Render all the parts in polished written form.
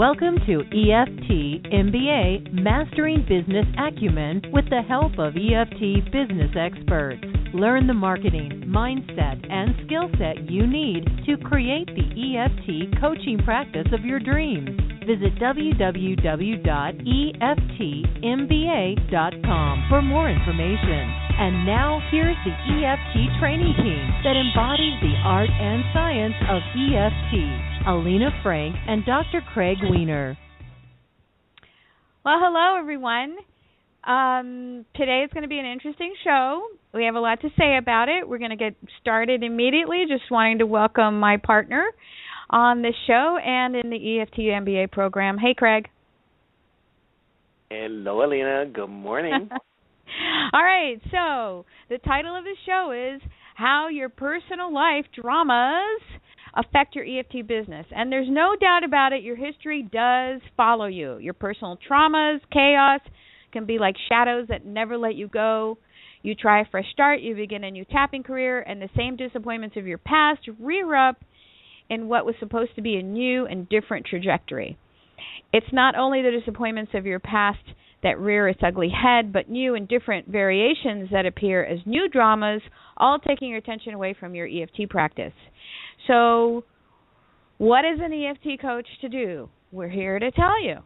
Welcome to EFT MBA Mastering Business Acumen with the help of EFT business experts. Learn the marketing, mindset, and skill set you need to create the EFT coaching practice of your dreams. Visit www.eftmba.com for more information. And now, here's the EFT training team that embodies the art and science of EFT. Alina Frank and Dr. Craig Weiner. Well, hello, everyone. Today is going to be an interesting show. We have a lot to say about it. We're going to get started immediately. Just wanting to welcome my partner on this show and in the EFT MBA program. Hey, Craig. Hello, Alina. Good morning. All right. So the title of the show is How Your Personal Life Dramas Affect Your EFT Business. And there's no doubt about it, your history does follow you. Your personal traumas, chaos can be like shadows that never let you go. You try a fresh start, you begin a new tapping career, and the same disappointments of your past rear up in what was supposed to be a new and different trajectory. It's not only the disappointments of your past that rear its ugly head, but new and different variations that appear as new dramas, all taking your attention away from your EFT practice. So what is an EFT coach to do? We're here to tell you.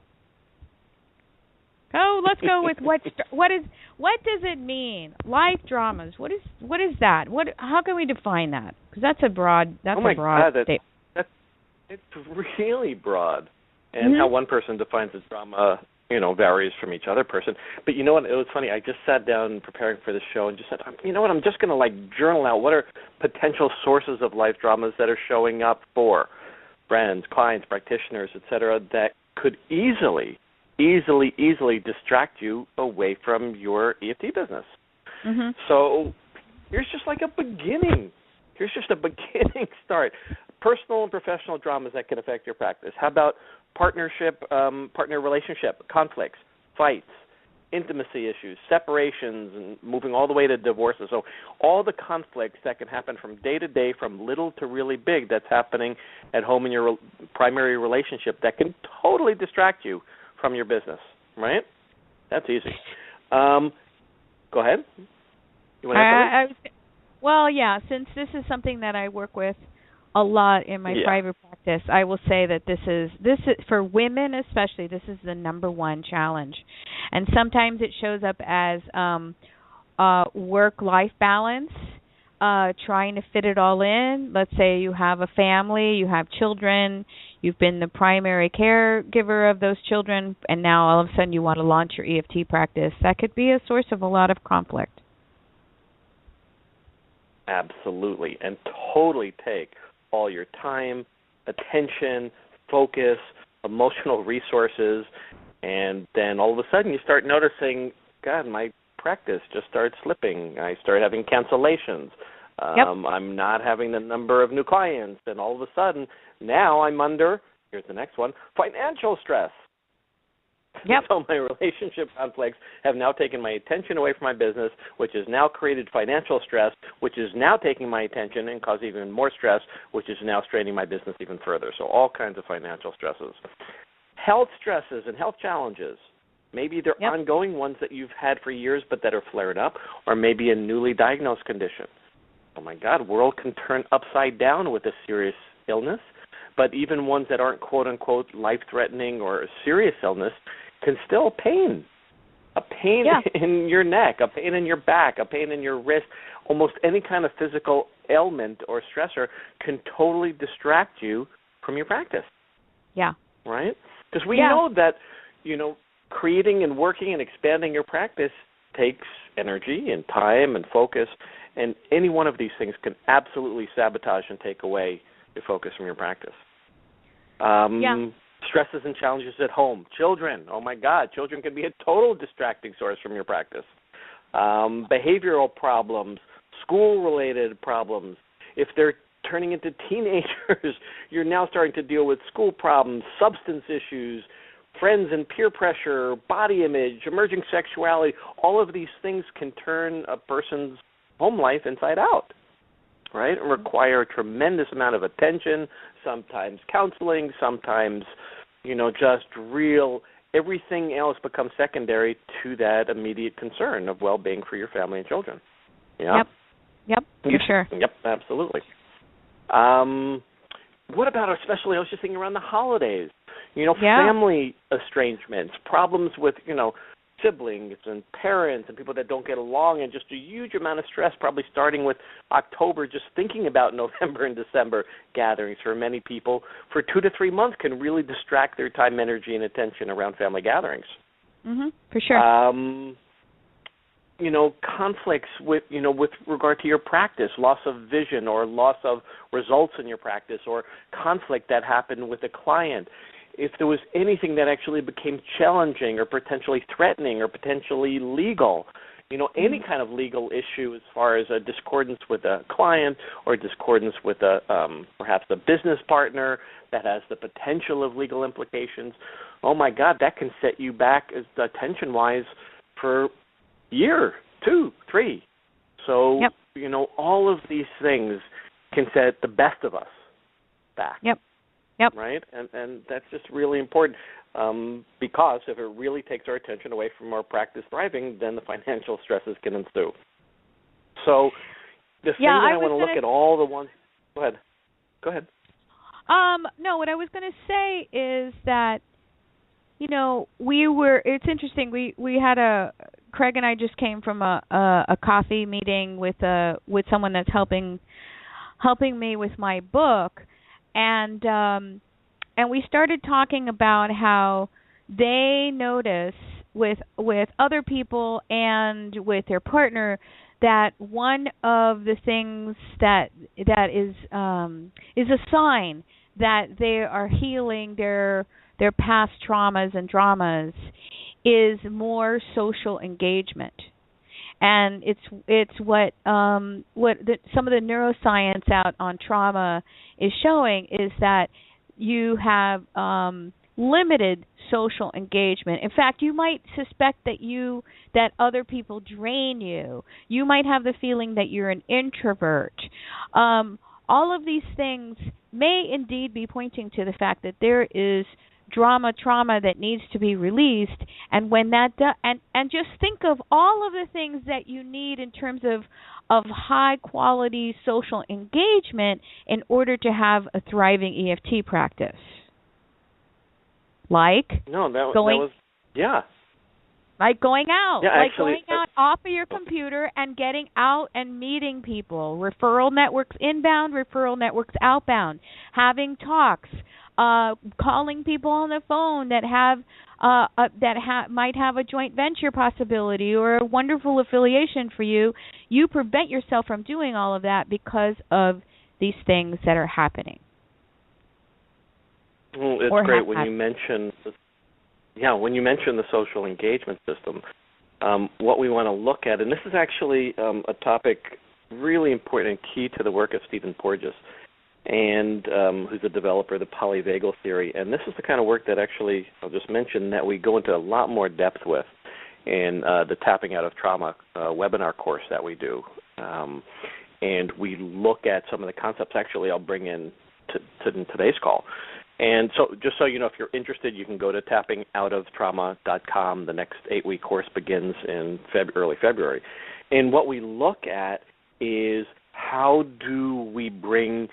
Oh, let's go with what does it mean? Life dramas. What is that? How can we define that? Because that's a broad statement. It's really broad. And how one person defines a drama, varies from each other person. But you know what? It was funny. I just sat down preparing for the show and just said, you know what? I'm just going to journal out what are potential sources of life dramas that are showing up for friends, clients, practitioners, etc., that could easily distract you away from your EFT business. Mm-hmm. So here's just a beginning. Here's just a beginning start. Personal and professional dramas that can affect your practice. How about partner relationship, conflicts, fights, intimacy issues, separations, and moving all the way to divorces. So all the conflicts that can happen from day to day, from little to really big, that's happening at home in your primary relationship that can totally distract you from your business, right? That's easy. Go ahead. You want to add something? Well, yeah, since this is something that I work with a lot in my private practice, I will say that this is for women especially, this is the number one challenge. And sometimes it shows up as work-life balance, trying to fit it all in. Let's say you have a family, you have children, you've been the primary caregiver of those children, and now all of a sudden you want to launch your EFT practice. That could be a source of a lot of conflict. Absolutely, and totally take all your time, attention, focus, emotional resources, and then all of a sudden you start noticing, God, my practice just started slipping. I start having cancellations. I'm not having the number of new clients, and all of a sudden now I'm under, here's the next one, financial stress. Yep. So my relationship conflicts have now taken my attention away from my business, which has now created financial stress, which is now taking my attention and causing even more stress, which is now straining my business even further. So all kinds of financial stresses. Health stresses and health challenges. Maybe they're ongoing ones that you've had for years but that are flared up, or maybe a newly diagnosed condition. Oh, my God, world can turn upside down with a serious illness, but even ones that aren't, quote-unquote, life-threatening or a serious illness can still pain. A pain in your neck, a pain in your back, a pain in your wrist, almost any kind of physical ailment or stressor can totally distract you from your practice. Yeah. Right? Because we know that, creating and working and expanding your practice takes energy and time and focus, and any one of these things can absolutely sabotage and take away your focus from your practice. Stresses and challenges at home. Children, oh my God, children can be a total distracting source from your practice. Behavioral problems, school-related problems. If they're turning into teenagers, you're now starting to deal with school problems, substance issues, friends and peer pressure, body image, emerging sexuality. All of these things can turn a person's home life inside out. right, and require a tremendous amount of attention, sometimes counseling, sometimes just everything else becomes secondary to that immediate concern of well-being for your family and children. Yeah? Yep, for sure. Yep, absolutely. What about, especially, I was just thinking around the holidays, family estrangements, problems with, siblings and parents and people that don't get along, and just a huge amount of stress, probably starting with October, just thinking about November and December gatherings for many people for 2 to 3 months can really distract their time, energy, and attention around family gatherings. For sure. Conflicts with regard to your practice, loss of vision or loss of results in your practice, or conflict that happened with a client. If there was anything that actually became challenging or potentially threatening or potentially legal, any kind of legal issue as far as a discordance with a client or discordance with perhaps a business partner that has the potential of legal implications, oh my God, that can set you back attention-wise for year, 2, 3. So, all of these things can set the best of us back. Yep. Right? And that's just really important because if it really takes our attention away from our practice thriving, then the financial stresses can ensue. So the thing that I want to look at all the ones – go ahead. No, what I was going to say is that, it's interesting. We had Craig and I just came from a coffee meeting with someone that's helping me with my book, and we started talking about how they notice with other people and with their partner that one of the things that is a sign that they are healing their past traumas and dramas is more social engagement. And it's what some of the neuroscience out on trauma is showing is that you have limited social engagement. In fact, you might suspect that other people drain you. You might have the feeling that you're an introvert. All of these things may indeed be pointing to the fact that there is trauma that needs to be released, and when that and just think of all of the things that you need in terms of high quality social engagement in order to have a thriving EFT practice. Like going out, going out off of your computer and getting out and meeting people, referral networks inbound, referral networks outbound, having talks, calling people on the phone that might have a joint venture possibility or a wonderful affiliation for you. You prevent yourself from doing all of that because of these things that are happening. Well, it's great when you mention the social engagement system. What we want to look at, and this is actually a topic really important and key to the work of Stephen Porges, and who's a developer of the polyvagal theory. And this is the kind of work that actually, I'll just mention, that we go into a lot more depth with in the Tapping Out of Trauma webinar course that we do. And we look at some of the concepts actually I'll bring in to today's call. And so just so you know, if you're interested, you can go to tappingoutoftrauma.com. The next 8-week course begins in early February. And what we look at is how do we bring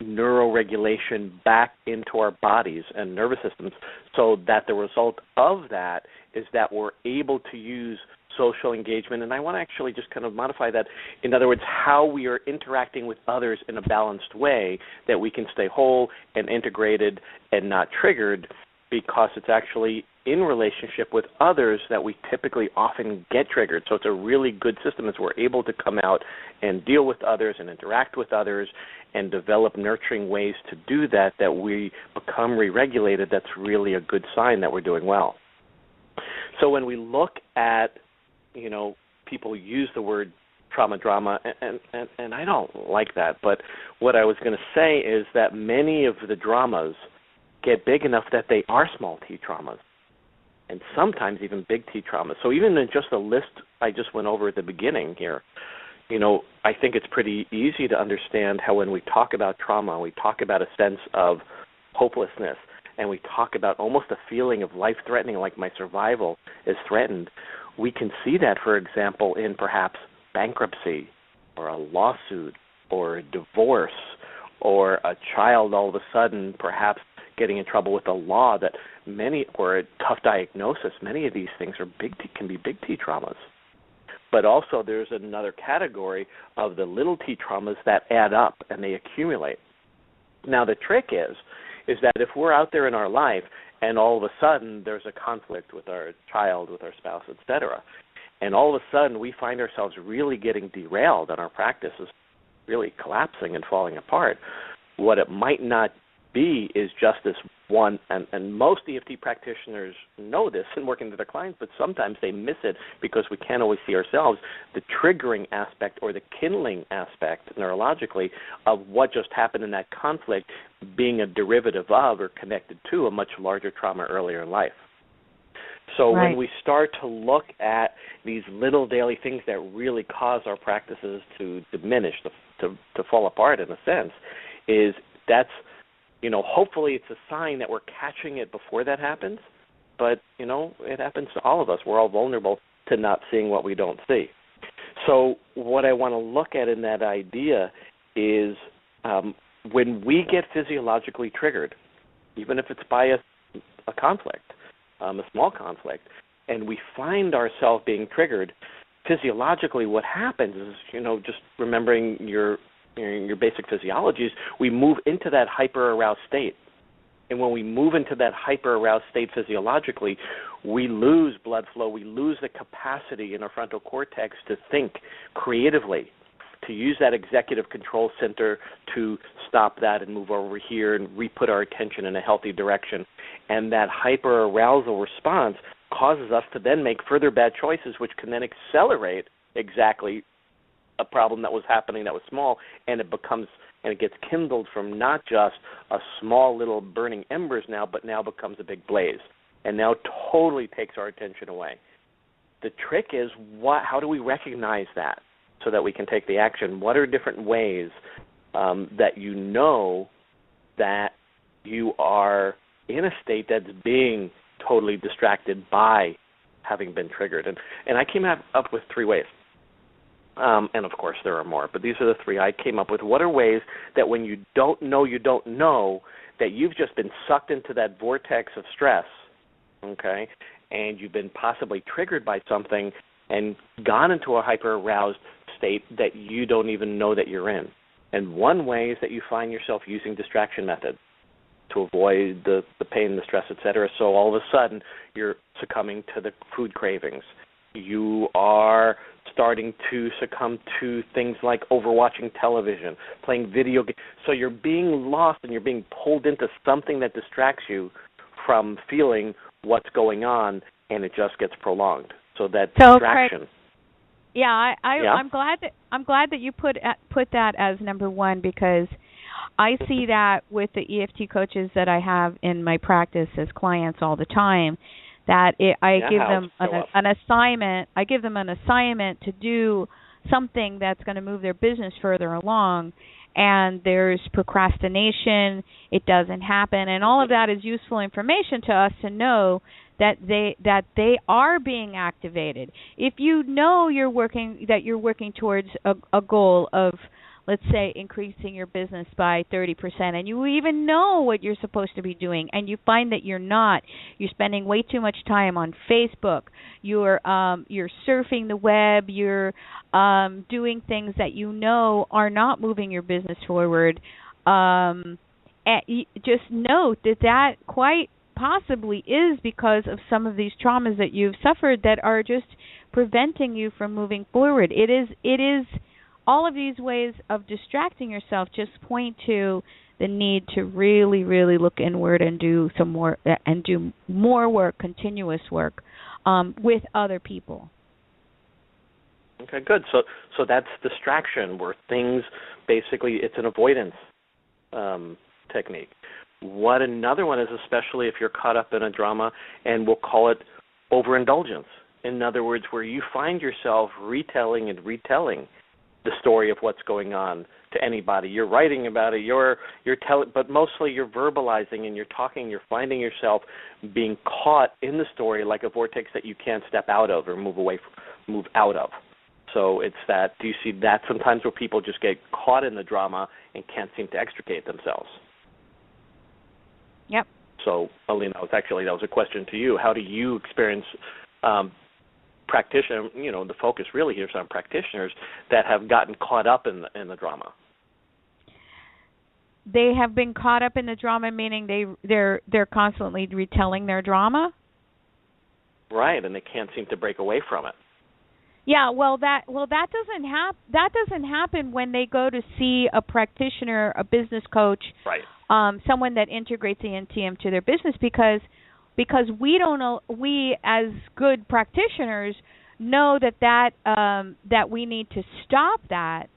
neuroregulation back into our bodies and nervous systems so that the result of that is that we're able to use social engagement. And I want to actually just kind of modify that. In other words, how we are interacting with others in a balanced way that we can stay whole and integrated and not triggered, because it's actually in relationship with others that we typically often get triggered. So it's a really good system as we're able to come out and deal with others and interact with others and develop nurturing ways to do that, that we become re-regulated. That's really a good sign that we're doing well. So when we look at, people use the word trauma drama, and I don't like that, but what I was going to say is that many of the dramas get big enough that they are small t traumas, and sometimes even big T traumas. So even in just the list I just went over at the beginning here, I think it's pretty easy to understand how when we talk about trauma, we talk about a sense of hopelessness and we talk about almost a feeling of life-threatening, like my survival is threatened, we can see that, for example, in perhaps bankruptcy or a lawsuit or a divorce or a child all of a sudden perhaps getting in trouble with the law, that or a tough diagnosis. Many of these things can be big T traumas. But also there's another category of the little T traumas that add up and they accumulate. Now the trick is that if we're out there in our life and all of a sudden there's a conflict with our child, with our spouse, etc., and all of a sudden we find ourselves really getting derailed and our practice is really collapsing and falling apart, what it might not be is just this one, and most EFT practitioners know this in working with their clients, but sometimes they miss it because we can't always see ourselves, the triggering aspect or the kindling aspect neurologically of what just happened in that conflict being a derivative of or connected to a much larger trauma earlier in life. So right. When we start to look at these little daily things that really cause our practices to diminish, to fall apart in a sense, hopefully it's a sign that we're catching it before that happens. But, it happens to all of us. We're all vulnerable to not seeing what we don't see. So what I want to look at in that idea is when we get physiologically triggered, even if it's by a conflict, a small conflict, and we find ourselves being triggered, physiologically what happens is, just remembering your basic physiology is we move into that hyper-aroused state. And when we move into that hyper-aroused state physiologically, we lose blood flow, we lose the capacity in our frontal cortex to think creatively, to use that executive control center to stop that and move over here and re-put our attention in a healthy direction. And that hyper-arousal response causes us to then make further bad choices, which can then accelerate exactly a problem that was happening that was small, and it gets kindled from not just a small little burning embers now, but now becomes a big blaze, and now totally takes our attention away. The trick is, how do we recognize that so that we can take the action? What are different ways that you know that you are in a state that's being totally distracted by having been triggered? And I came up with 3 ways. And, of course, there are more, but these are the 3 I came up with. What are ways that when you don't know that you've just been sucked into that vortex of stress, okay, and you've been possibly triggered by something and gone into a hyper-aroused state that you don't even know that you're in? And one way is that you find yourself using distraction methods to avoid the pain, the stress, et cetera. So all of a sudden you're succumbing to the food cravings. You are starting to succumb to things like overwatching television, playing video games. So you're being lost and you're being pulled into something that distracts you from feeling what's going on, and it just gets prolonged. So that distraction. Craig, I'm glad that you put that as number 1, because I see that with the EFT coaches that I have in my practice as clients all the time. That I give them an assignment. I give them an assignment to do something that's going to move their business further along, and there's procrastination. It doesn't happen, and all of that is useful information to us to know that they are being activated. If you know you're working towards a goal of, let's say, increasing your business by 30%, and you even know what you're supposed to be doing, and you find that you're not. You're spending way too much time on Facebook. You're surfing the web. You're doing things that you know are not moving your business forward. Just note that quite possibly is because of some of these traumas that you've suffered that are just preventing you from moving forward. It is. All of these ways of distracting yourself just point to the need to really, really look inward and do more work, continuous work with other people. Okay, good. So that's distraction, where things basically it's an avoidance technique. What another one is, especially if you're caught up in a drama, and we'll call it overindulgence. In other words, where you find yourself retelling the story of what's going on to anybody. You're writing about it, you're telling, but mostly you're verbalizing and you're talking. You're finding yourself being caught in the story like a vortex that you can't step out of or move out of. So it's that. Do you see that sometimes where people just get caught in the drama and can't seem to extricate themselves? Yep. So, Alina, that was a question to you. How do you experience practitioner? The focus really here is on practitioners that have gotten caught up in the drama. They have been caught up in the drama, meaning they're constantly retelling their drama. Right, and they can't seem to break away from it. Yeah, that doesn't happen when they go to see a practitioner, a business coach, right. Someone that integrates EFT into their business, because we don't know, we as good practitioners know that we need to stop that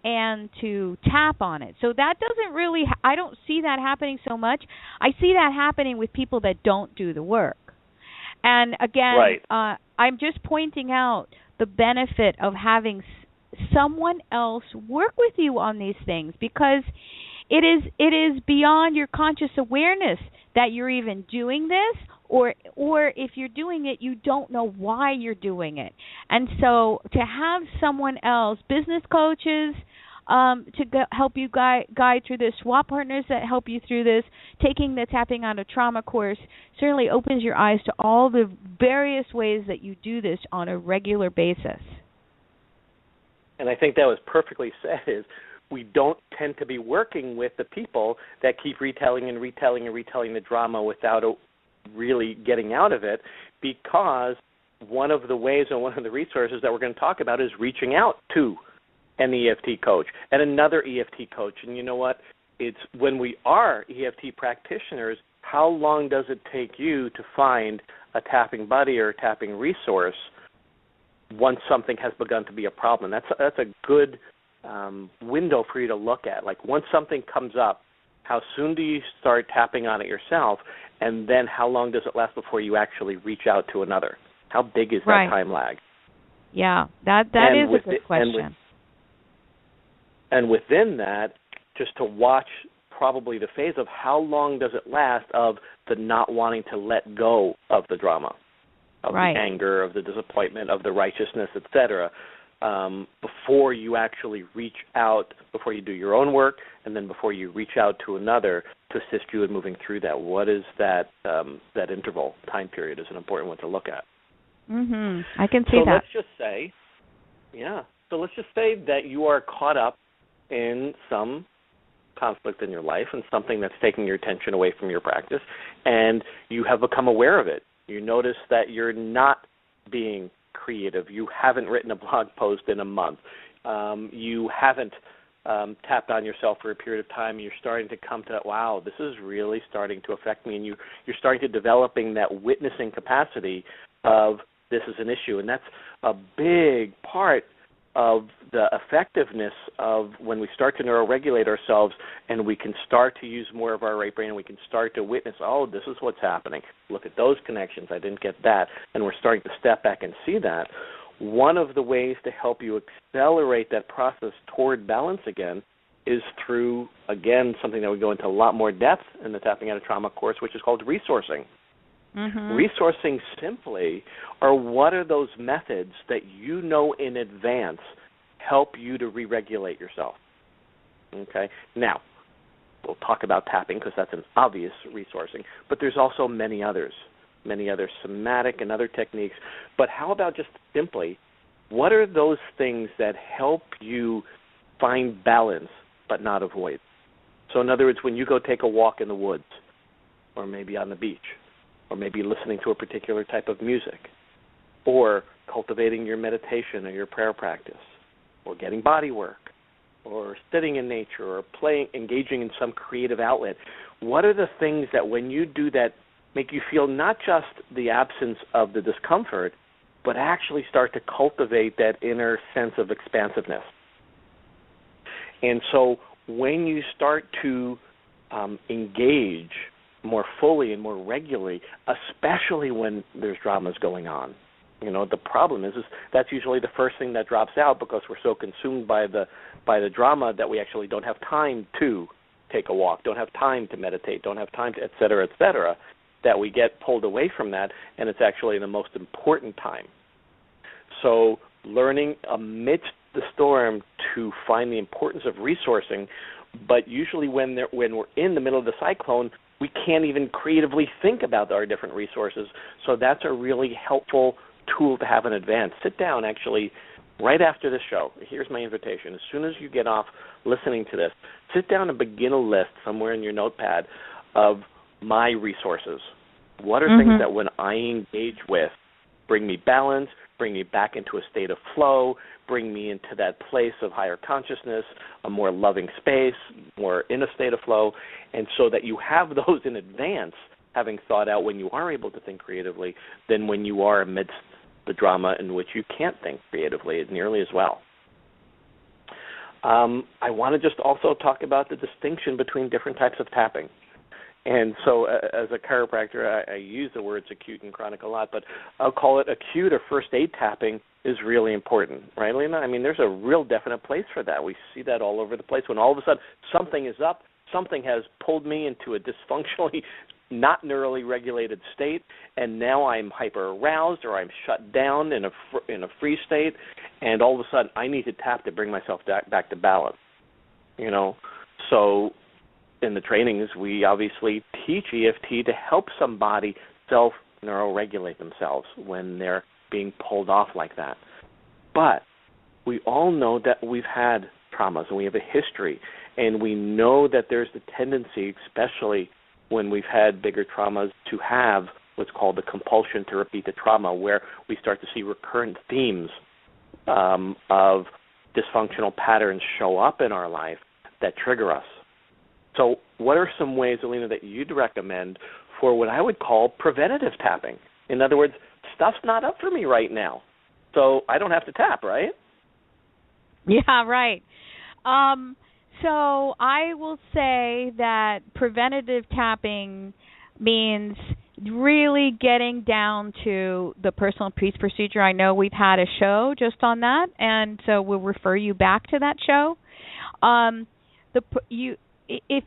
and to tap on it. So that doesn't really, I don't see that happening so much. I see that happening with people that don't do the work. And again, right. I'm just pointing out the benefit of having someone else work with you on these things, because it is beyond your conscious awareness that you're even doing this, or if you're doing it, you don't know why you're doing it. And so to have someone else, business coaches, to help you guide through this, swap partners that help you through this, taking the Tapping Out of Trauma course certainly opens your eyes to all the various ways that you do this on a regular basis. And I think that was perfectly said, is we don't tend to be working with the people that keep retelling the drama without really getting out of it, because one of the ways and one of the resources that we're going to talk about is reaching out to an EFT coach and another EFT coach. And you know what? It's when we are EFT practitioners, how long does it take you to find a tapping buddy or a tapping resource once something has begun to be a problem? That's a good window for you to look at. Like, once something comes up, how soon do you start tapping on it yourself, and then how long does it last before you actually reach out to another? How big is that time lag? Yeah, that is a good question. And within that, just to watch probably the phase of how long does it last of the not wanting to let go of the drama, of the anger, of the disappointment, of the righteousness, etc., before you actually reach out, before you do your own work, and then before you reach out to another to assist you in moving through that. What is that interval, time period is an important one to look at. Mm-hmm. I can see that. So let's just say that you are caught up in some conflict in your life and something that's taking your attention away from your practice, and you have become aware of it. You notice that you're not being creative. You haven't written a blog post in a month. You haven't tapped on yourself for a period of time. You're starting to come to, wow, this is really starting to affect me, and you're starting to developing that witnessing capacity of this is an issue. And that's a big part of the effectiveness of when we start to neuroregulate ourselves, and we can start to use more of our right brain, and we can start to witness, oh, this is what's happening. Look at those connections. I didn't get that. And we're starting to step back and see that. One of the ways to help you accelerate that process toward balance again is through, again, something that we go into a lot more depth in the Tapping Out of Trauma course, which is called resourcing. Mm-hmm. Resourcing simply are what are those methods that you know in advance help you to re-regulate yourself. Okay? Now, we'll talk about tapping because that's an obvious resourcing, but there's also many other somatic and other techniques. But how about just simply, what are those things that help you find balance but not avoid? So in other words, when you go take a walk in the woods or maybe on the beach, or maybe listening to a particular type of music, or cultivating your meditation or your prayer practice, or getting body work, or sitting in nature, or engaging in some creative outlet, what are the things that when you do that make you feel not just the absence of the discomfort, but actually start to cultivate that inner sense of expansiveness? And so when you start to engage more fully and more regularly, especially when there's dramas going on, The problem is that's usually the first thing that drops out because we're so consumed by the drama that we actually don't have time to take a walk, don't have time to meditate, don't have time to et cetera, that we get pulled away from that, and it's actually the most important time. So learning amidst the storm to find the importance of resourcing, but usually when we're in the middle of the cyclone, we can't even creatively think about our different resources. So that's a really helpful tool to have in advance. Sit down, actually, right after the show. Here's my invitation. As soon as you get off listening to this, sit down and begin a list somewhere in your notepad of my resources. What are things that when I engage with bring me balance, bring me back into a state of flow, bring me into that place of higher consciousness, a more loving space, more in a state of flow, and so that you have those in advance, having thought out when you are able to think creatively, than when you are amidst the drama in which you can't think creatively nearly as well. I want to just also talk about the distinction between different types of tapping. And so as a chiropractor, I use the words acute and chronic a lot, but I'll call it acute or first aid tapping is really important, right, Lena? I mean, there's a real definite place for that. We see that all over the place. When all of a sudden something is up, something has pulled me into a dysfunctionally not neurally regulated state, and now I'm hyper-aroused or I'm shut down in a free state, and all of a sudden I need to tap to bring myself back to balance, So in the trainings, we obviously teach EFT to help somebody self-neuroregulate themselves when they're being pulled off like that. But we all know that we've had traumas and we have a history, and we know that there's the tendency, especially when we've had bigger traumas, to have what's called the compulsion to repeat the trauma, where we start to see recurrent themes of dysfunctional patterns show up in our life that trigger us. So what are some ways, Alina, that you'd recommend for what I would call preventative tapping? In other words, stuff's not up for me right now, so I don't have to tap, right? Yeah, right. So I will say that preventative tapping means really getting down to the personal peace procedure. I know we've had a show just on that, and so we'll refer you back to that show. If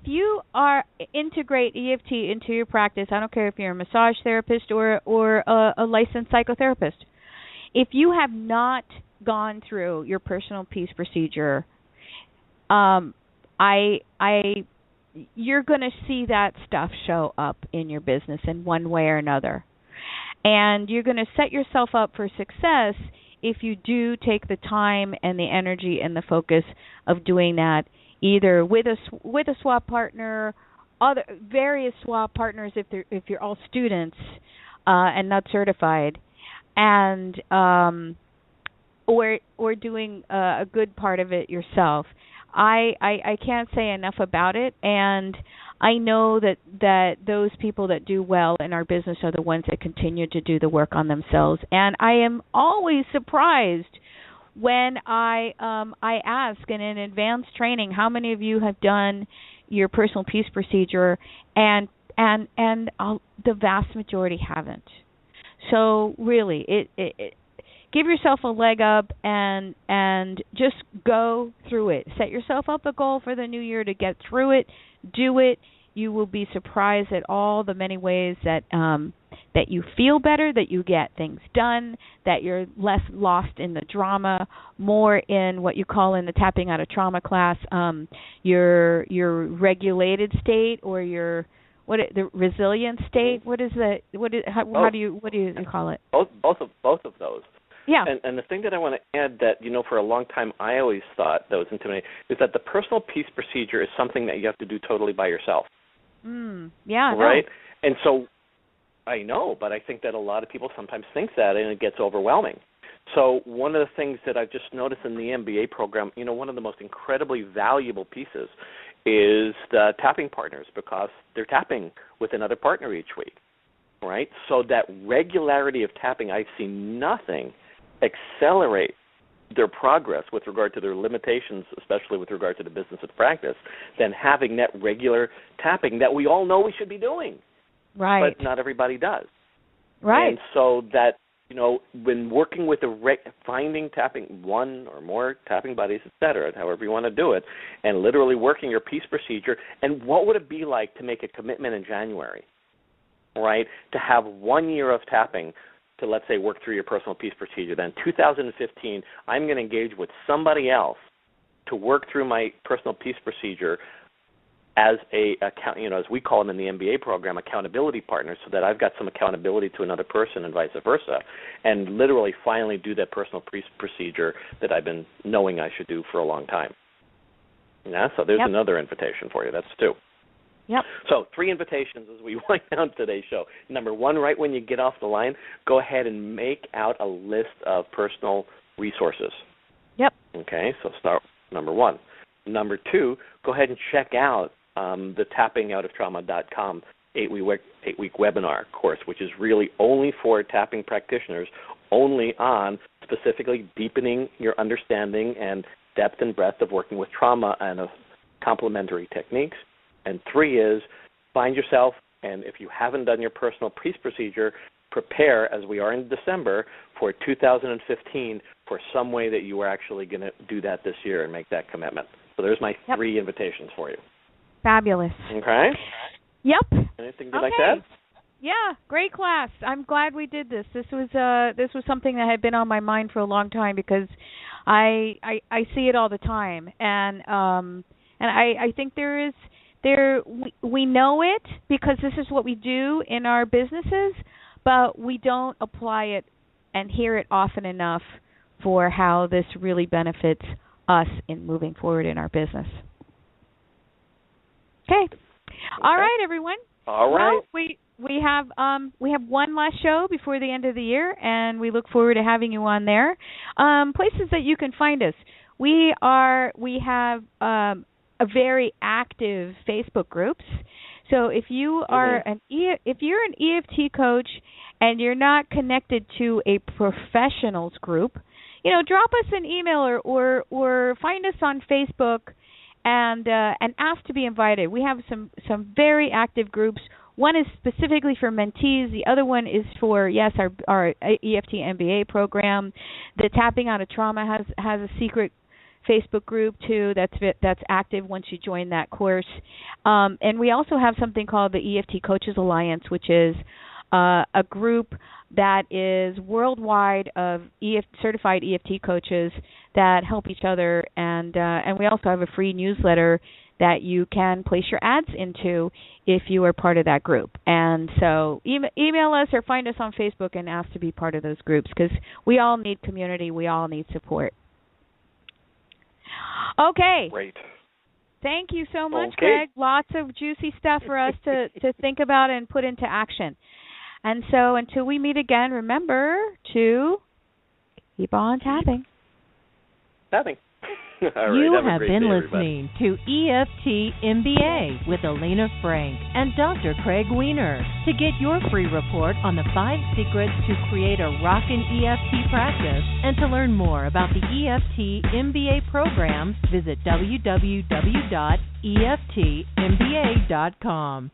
you integrate EFT into your practice, I don't care if you're a massage therapist or a licensed psychotherapist. If you have not gone through your personal peace procedure, you're going to see that stuff show up in your business in one way or another. And you're going to set yourself up for success if you do take the time and the energy and the focus of doing that, either with a swap partner, various swap partners if you're all students and not certified, and or doing a good part of it yourself. I can't say enough about it, and I know that those people that do well in our business are the ones that continue to do the work on themselves. And I am always surprised when I ask in an advanced training, how many of you have done your personal peace procedure, and the vast majority haven't. So really, it give yourself a leg up and just go through it. Set yourself up a goal for the new year to get through it. Do it. You will be surprised at all the many ways that you feel better, that you get things done, that you're less lost in the drama, more in what you call in the tapping out of trauma class, your regulated state, or the resilient state. How do you call it? Both of those. Yeah. And the thing that I want to add that, for a long time I always thought that was intimidating is that the personal peace procedure is something that you have to do totally by yourself. Yeah. Right? No. And so I know, but I think that a lot of people sometimes think that, and it gets overwhelming. So one of the things that I've just noticed in the MBA program, one of the most incredibly valuable pieces is the tapping partners, because they're tapping with another partner each week, right? So that regularity of tapping, I've seen nothing accelerate their progress with regard to their limitations, especially with regard to the business of practice, than having that regular tapping that we all know we should be doing. Right. But not everybody does. Right. And so that when working with finding tapping one or more tapping buddies, et cetera, however you want to do it, and literally working your peace procedure, and what would it be like to make a commitment in January, right, to have 1 year of tapping to, let's say, work through your personal peace procedure. Then 2015, I'm going to engage with somebody else to work through my personal peace procedure as as we call them in the MBA program, accountability partners, so that I've got some accountability to another person and vice versa, and literally finally do that personal peace procedure that I've been knowing I should do for a long time. Yeah, so there's another invitation for you. That's 2. Yep. So 3 invitations as we wind down today's show. Number 1, right when you get off the line, go ahead and make out a list of personal resources. Yep. Okay, so start number 1. Number 2, go ahead and check out the tappingoutoftrauma.com 8-week webinar course, which is really only for tapping practitioners, only on specifically deepening your understanding and depth and breadth of working with trauma and complementary techniques. And 3 is find yourself, and if you haven't done your personal peace procedure, prepare, as we are in December, for 2015 for some way that you are actually going to do that this year and make that commitment. So there's my 3 invitations for you. Fabulous. Okay. Yep. Anything you'd like to add? Yeah, great class. I'm glad we did this. This was something that had been on my mind for a long time because I see it all the time, and I think we know it because this is what we do in our businesses, but we don't apply it and hear it often enough for how this really benefits us in moving forward in our business. Okay. All right, everyone. All right. Well, we have one last show before the end of the year, and we look forward to having you on there. Places that you can find us. We have a very active Facebook groups. So if you are if you're an EFT coach and you're not connected to a professionals group, drop us an email or find us on Facebook and ask to be invited. We have some very active groups. One is specifically for mentees. The other one is for our EFT MBA program. The Tapping Out of Trauma has a secret Facebook group too that's active once you join that course. And we also have something called the EFT Coaches Alliance, which is a group that is worldwide of certified EFT coaches that help each other, and we also have a free newsletter that you can place your ads into if you are part of that group. And so email us or find us on Facebook and ask to be part of those groups, because we all need community, we all need support. Okay. Great. Thank you so much, Greg. Lots of juicy stuff for us to think about and put into action. And so until we meet again, remember to keep on tapping. Tapping. All right, you have been been day, listening to EFT MBA with Elena Frank and Dr. Craig Weiner. To get your free report on the 5 secrets to create a rockin' EFT practice and to learn more about the EFT MBA program, visit www.eftmba.com.